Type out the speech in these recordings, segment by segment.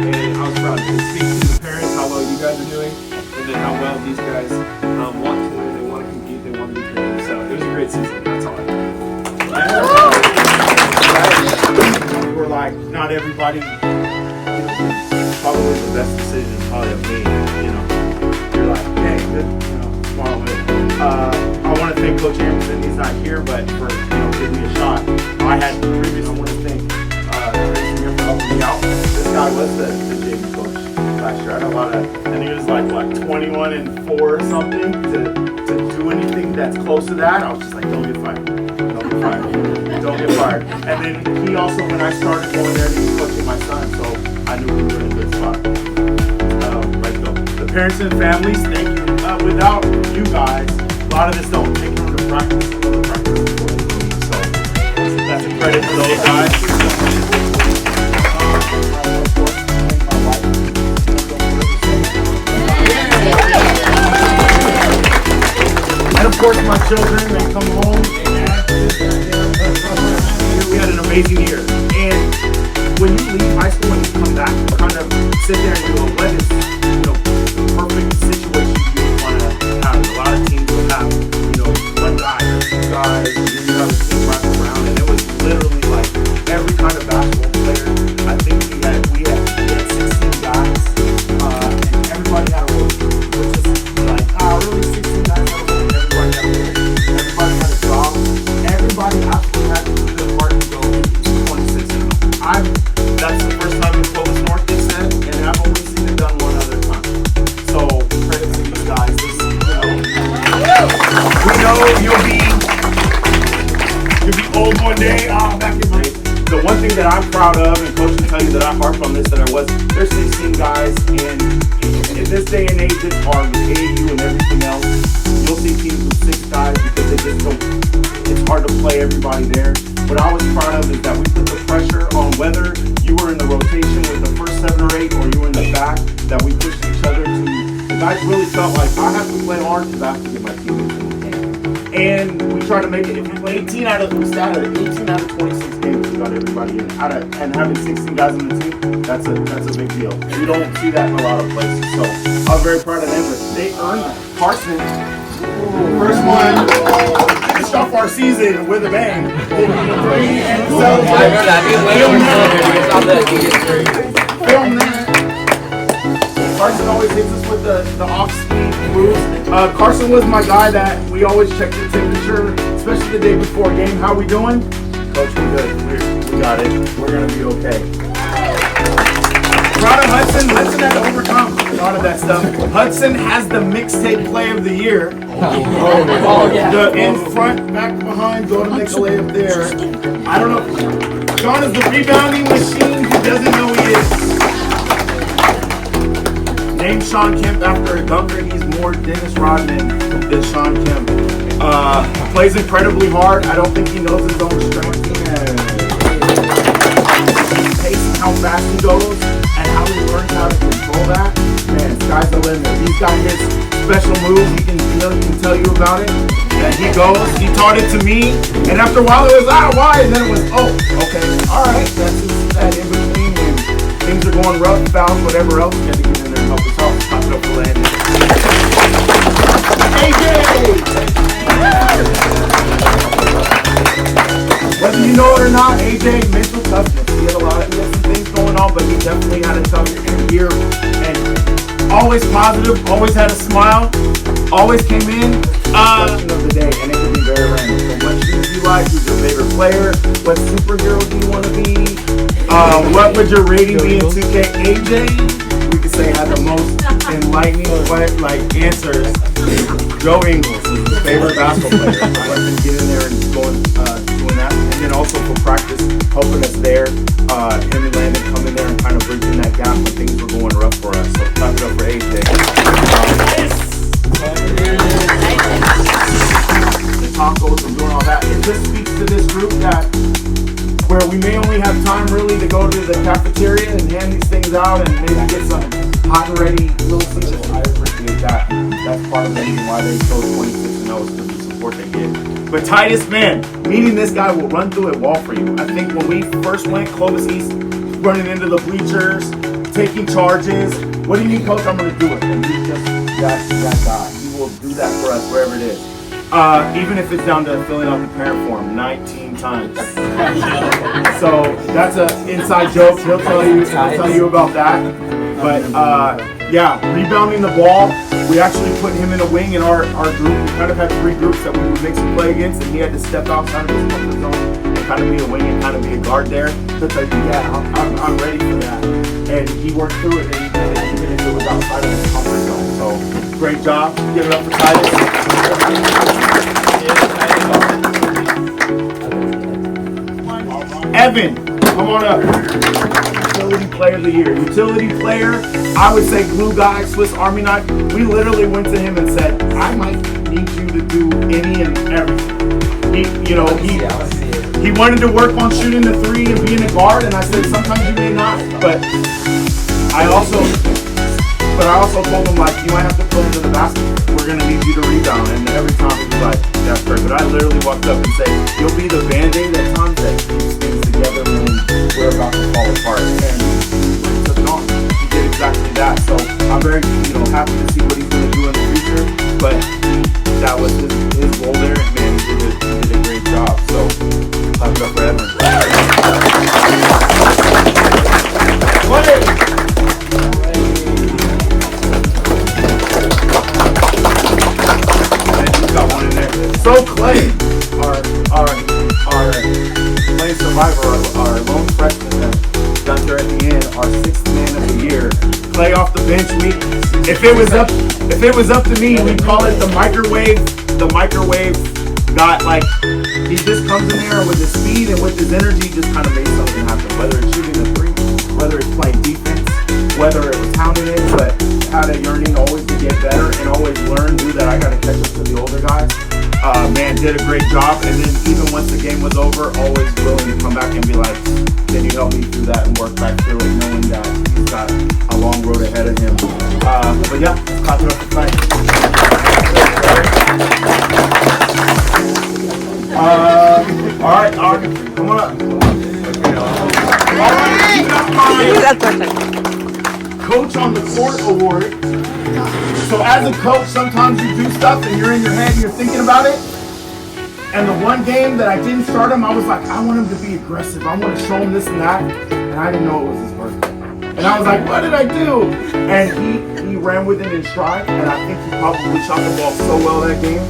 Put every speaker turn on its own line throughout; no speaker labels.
and I was proud to speak to the parents how well you guys are doing, and then how well these guys want to win, they want to compete, they want to be creative. So it was a great season. That's all I got. We're like, not everybody. Probably the best decision probably of me. You know, you're like, hey, good, you know, tomorrow. I want to thank Coach Anderson. He's not here, but for giving me a shot. I had previous. I want to thank Tracy here for helping me out. This guy was the JV coach last year. I had a lot of, and he was like what 21-4 or something to do anything that's close to that. I was just like, don't get fired, don't get fired, don't get fired. And then he also, when I started going there, he was coaching my son, so I knew we were in a good spot. Right though. The parents and families, thank you. Without you guys, a lot of this don't take them to practice. So that's a credit to those guys. And of course my children, they come home and we had an amazing year. And when you leave high school and you come back, you kind of sit there and go, what is the perfect situation you want to have? A lot of teams will have, one guy or two guys, and then you have a team running around, and it was literally like every kind of basketball player. I think we had 16 guys, and everybody had a role. It was just like, really 16 guys had a role, everybody had a role. Everybody had a job. Everybody absolutely had to do their part to go 26-0. That's the first time in Clovis-Norte they said, and I've only seen it done one other time. So credit to these guys. We know you'll be old one day. Back in my the one thing that I'm proud of, and Coach can tell you that I harp on this, that there's 16 guys, and in this day and age it's hard with AAU and everything else. You'll see teams with 6 guys because they just don't. It's hard to play everybody there. What I was proud of is that we put the pressure on whether you were in the rotation with the first 7 or 8 or you were in the back, that we pushed each other to. The guys really felt like I have to play hard because I have to get my teammates in the game. And we tried to make it. If you play 18 out of 26 games, we got everybody in. And having 16 guys on the team, that's a big deal. You don't see that in a lot of places. So I was very proud of them. But they earned that. Carson, first one. Finished off our season with a bang. And film that. Carson always hits us with the off-speed moves. Carson was my guy that we always check the temperature, especially the day before a game. How we doing? Coach, we good. We got it. We're going to be okay. Proud of Hudson. Hudson had to overcome a lot of that stuff. Hudson has the mixtape play of the year. The in front, back, behind, go to make a layup there. I don't know. John is the rebounding machine who doesn't know he is. Name Sean Kemp after a dunker. He's more Dennis Rodman than Sean Kemp. Plays incredibly hard. I don't think he knows his own strength. His pace and how fast he goes and how he learns how to control that. Man, sky's the limit. He's got his special moves. He can tell you about it. And he goes. He taught it to me. And after a while it was why? And then it was okay. All right. That's just that in between when things are going rough, fouls, whatever else. You got to get in there and help us out. Top it up for Landon. AJ. Whether you know it or not, AJ, mental toughness. He had some things going on, but he definitely had a tough year. And always positive, always had a smile, always came in. Question of the day, and it can be very random. So what shoes do you like? Who's your favorite player? What superhero do you want to be? What would your rating be in 2K? AJ, we could say had the most enlightening answers. Joe Ingles is his favorite basketball player. I let him get in there and doing that. And then also for practice, helping us there. Him and Landon come in there and kind of bridging that gap when things were going rough for us. So clap it up for AJ. The tacos and doing all that. It just speaks to this group that where we may only have time really to go to the cafeteria and hand these things out and maybe get some hot and ready little things. I appreciate that. That's part of the reason why they chose 26-0 is because of the support they get. But Titus, man, meeting this guy will run through a wall for you. I think when we first went Clovis East, running into the bleachers, taking charges. What do you need, coach? I'm going to do it. And he's just that guy. He will do that for us wherever it is. Even if it's down to filling out the parent form 19 times. So that's an inside joke. He'll tell you about that. But yeah, rebounding the ball. We actually put him in a wing in our group. We kind of had 3 groups that we would mix and play against, and he had to step outside of his comfort zone and kind of be a wing and kind of be a guard there. So it's like, yeah, I'm ready for that. And he worked through it, and he did it even if it was outside of his comfort zone. So great job. Give it up for Titus. Evan, come on up. Utility player of the year. Utility player, I would say glue guy, Swiss Army knife. We literally went to him and said, I might need you to do any and everything. He wanted to work on shooting the 3 and being a guard, and I said, sometimes you may not, but I also told him, like, you might have to pull into the basket. We're going to need you to rebound. And every time he was like, that's great. But I literally walked up and said, you'll be the Band-Aid that Tom said keeps things together when we're about to fall apart. And he took it on. He did exactly that. So I'm very, happy to see what he's going to do in the future. But that was his role there. And man, he did a great job. So clap it up for Evan. So Clay, our Clay survivor, our lone freshman that got there at the end, our 6th man of the year. Clay off the bench. If it was up to me, we'd call it the microwave. The microwave got like he just comes in there with his speed and with his energy, just kind of made something happen. Whether it's shooting a 3, whether it's playing defense, whether it was pounding it, but had a yearning always to get better and always learn, knew that I got to catch up to the older guys. Man, did a great job, and then even once the game was over, always willing to come back and be like, can you help me through that and work back through it, knowing that he's got a long road ahead of him. But yeah, clap it up for Clay. All right, come on up. All right, you got my Coach on the Court Award. So as a coach, sometimes you do stuff and you're in your head and you're thinking about it. And the one game that I didn't start him, I was like, I want him to be aggressive. I want to show him this and that. And I didn't know it was his birthday. And I was like, what did I do? And he ran with it in stride. And I think he probably shot the ball so well that game.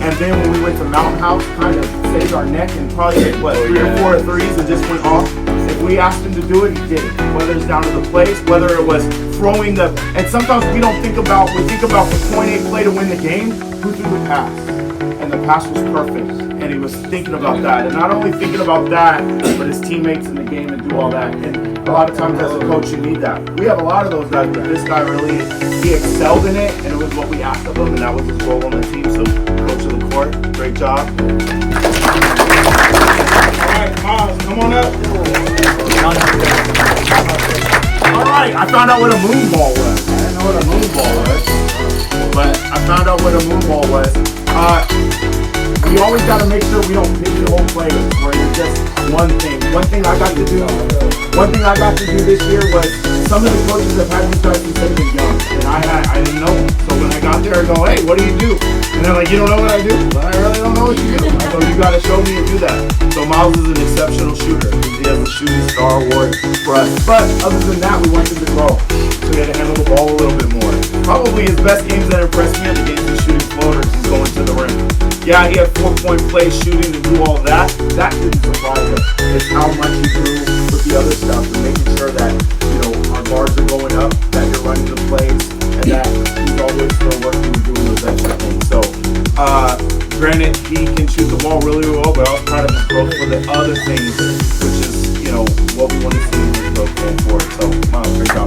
And then when we went to Mountain House, kind of saved our neck and probably hit, 3 or 4 threes and just went off. If we asked him to do it, he did it. Whether it's down to the place, whether it was throwing the, and sometimes we think about the point A play to win the game, who threw the pass? And the pass was perfect. And he was thinking about that. And not only thinking about that, but his teammates in the game and do all that. And a lot of times as a coach, you need that. We have a lot of those guys, but this guy really, he excelled in it, and it was what we asked of him, and that was his role on the team. So, coach of the court, great job. All right, Miles, come on up. All right, I found out what a moon ball was. I didn't know what a moon ball was, but I found out what a moon ball was. We always got to make sure we don't pigeonhole players where you're just one thing. One thing I got to do this year was some of the coaches have had these guys since they've been young, and I didn't know them. So when I got there, I go, hey, what do you do? And they're like, you don't know what I do? But I really don't know what you do. I go, you got to show me and do that. So Miles is an exceptional shooter. He has a shooting star award for us. But other than that, we want him to grow. So he had to handle the ball a little bit more. Probably his best games that impressed me are the games he's shooting floaters. He's going to the rim. Yeah, he had 4-point plays shooting to do all that. That didn't surprise us. It's how much he grew with the other stuff and making sure that, our guards are going up, that you're running the plays, and that he's always still working and doing those extra things. So, granted, he can shoot the ball really well, but I was proud of his growth for the other things, which is, what we want to see in his growth going forward. So, Miles, great job.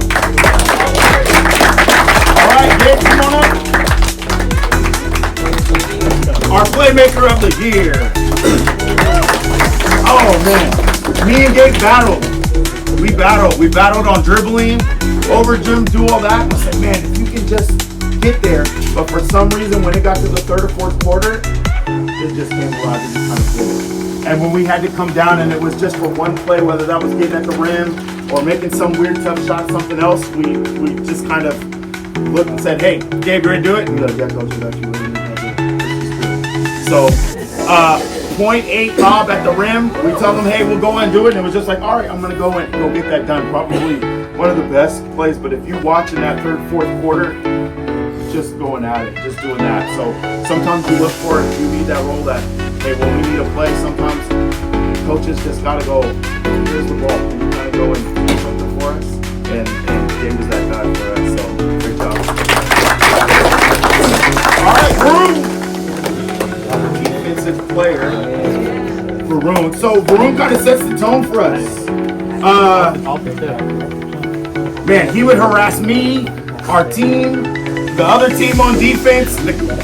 All right, Gabe, come on up. Our playmaker of the year. Oh man, me and Gabe battled. We battled on dribbling, over gym, do all that. I said, man, if you can just get there. But for some reason, when it got to the 3rd or 4th quarter, it just came alive and just kind of did it. And when we had to come down and it was just for one play, whether that was getting at the rim or making some weird tough shot, something else, we just kind of looked and said, hey, Gabe, you ready to do it? And he's like, yeah, coach, I got you. So, 0.8 lob at the rim. We tell them, hey, we'll go and do it. And it was just like, all right, I'm going to go and go get that done. Probably one of the best plays. But if you watch in that third, fourth quarter, just going at it, just doing that. So sometimes you look for it. You need that role that, hey, when we need a play, sometimes coaches just got to go, here's the ball. And you kind of go and do something for us. And Gabe was that guy for us. So great job. All right, Varun. Defensive player. Varun. So Varun kind of sets the tone for us. Man, he would harass me, our team, the other team on defense,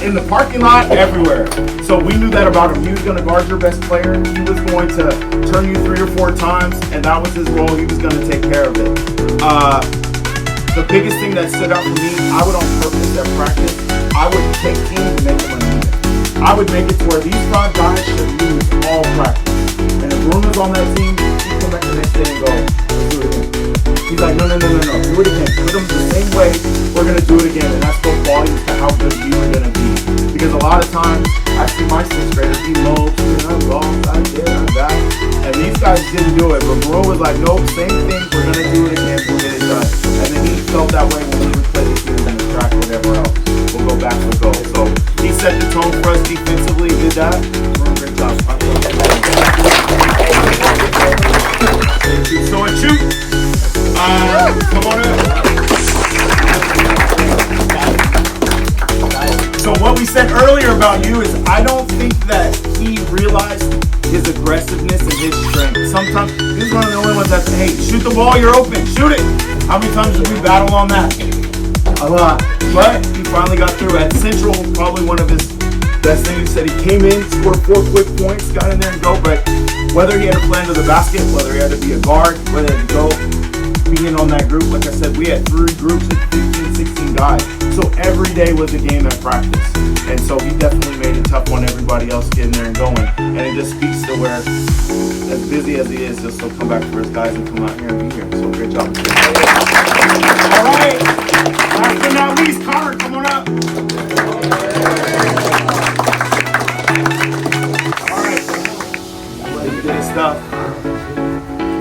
in the parking lot, everywhere. So we knew that about him. He was going to guard your best player. He was going to turn you 3 or 4 times, and that was his role. He was going to take care of it. The biggest thing that stood out for me, I would on purpose at practice, I would take teams and make them uneven. I would make it to where these 5 guys should lose all practice. And if Bruno was on that team, he'd come back the next day and go, let's do it again. He's like, no, do it again. Put them the same way, we're going to do it again. And that spoke volumes to how good we were going to be. Because a lot of times, I see my 6th graders be low, I'm wrong, I'm there, I'm that. And these guys didn't do it. But Bruno was like, nope, same thing, we're going to do it again, we'll get it done. And then he felt that way when we would play the teams in the track, whatever else. We'll go back, we'll go. So he set the tone for us defensively, did that. Great job. So and shoot. Come on up. So what we said earlier about you is I don't think that he realized his aggressiveness and his strength. Sometimes he's one of the only ones that say, hey, shoot the ball, you're open, shoot it. How many times did we battle on that? A lot. But he finally got through. At Central, probably one of his best things. He said he came in, scored 4 quick points, got in there and go. But whether he had to plan to the basket, whether he had to be a guard, whether he had to go, being on that group, like I said, we had 3 groups of 15, 16 guys. So every day was a game at practice. And so he definitely made it tough on everybody else getting there and going. And it just speaks to where, as busy as he is, just to come back for his guys and come out here and be here. So great job. All right. Last but not least, Connor, come on up. All right. He did his stuff.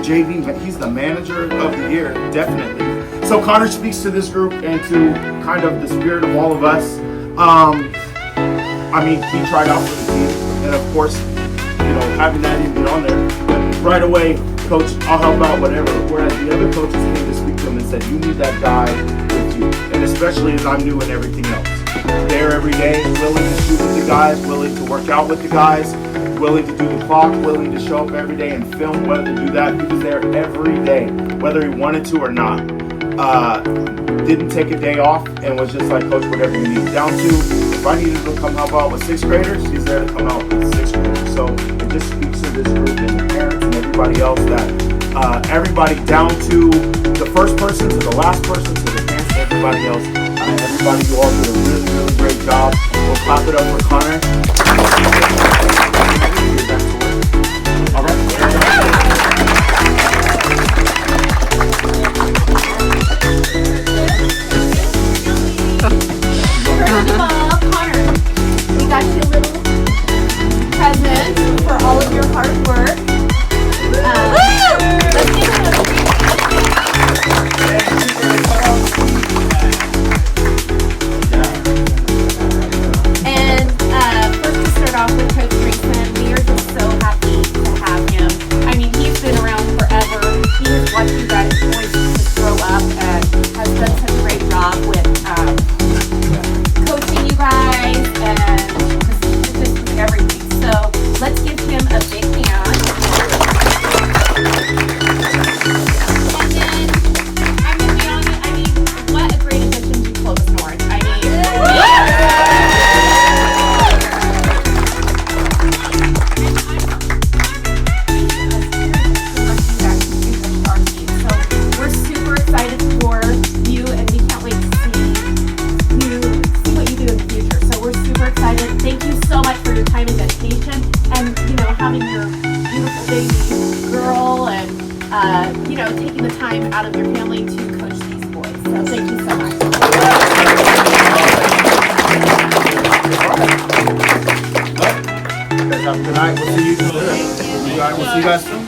JV, he's the manager of the year, definitely. So Connor speaks to this group and to kind of the spirit of all of us. I mean, he tried out for the team, and of course, you know, having that even get on there, but right away, coach, I'll help out, whatever. Whereas the other coaches came to speak to him and said, you need that guy with you, and especially as I'm new and everything else. There every day, willing to shoot with the guys, willing to work out with the guys, willing to do the clock, willing to show up every day and film, whether to do that. He was there every day, whether he wanted to or not. Didn't take a day off and was just like, coach, whatever you need. Down to, if I needed to come help out with 6th graders, he's there to come out with 6th graders. So it just speaks to this group and the parents and everybody else that everybody down to the first person, to the last person, to the parents, and everybody else. Everybody, you all did a really, really great job. We'll clap it up for Connor. All right.
First of all, Connor, we got you a little present for all of your hard work. Let's give him a and first to start off with Coach Grace.
Good night. We'll see you soon. We'll see you guys soon.